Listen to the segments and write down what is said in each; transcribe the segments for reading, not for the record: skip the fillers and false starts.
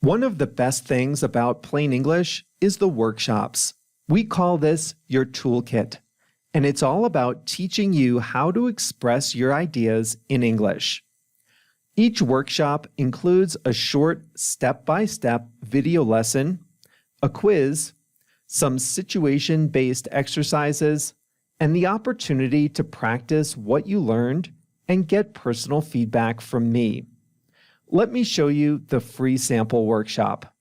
One of the best things about Plain English is the workshops. We call this your toolkit, and it's all about teaching you how to express your ideas in English. Each workshop includes a short step-by-step video lesson, a quiz, some situation-based exercises, and the opportunity to practice what you learned and get personal feedback from me. Let me show you the free sample workshop.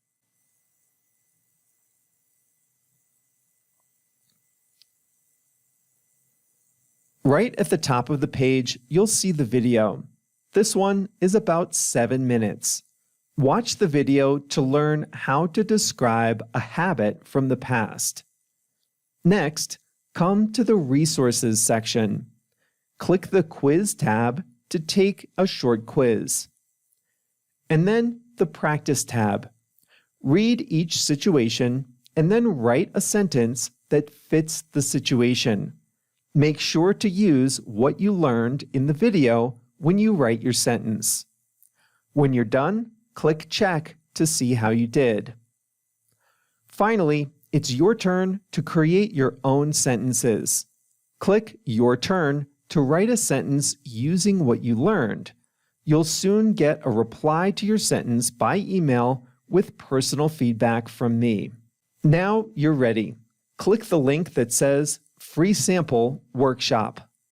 Right at the top of the page, you'll see the video. This one is about 7 minutes. Watch the video to learn how to describe a habit from the past. Next, come to the Resources section. Click the Quiz tab to take a short quiz. And then the Practice tab. Read each situation and then write a sentence that fits the situation. Make sure to use what you learned in the video when you write your sentence. When you're done, click Check to see how you did. Finally, it's your turn to create your own sentences. Click Your Turn to write a sentence using what you learned. You'll soon get a reply to your sentence by email with personal feedback from me. Now you're ready. Click the link that says Free Sample Workshop.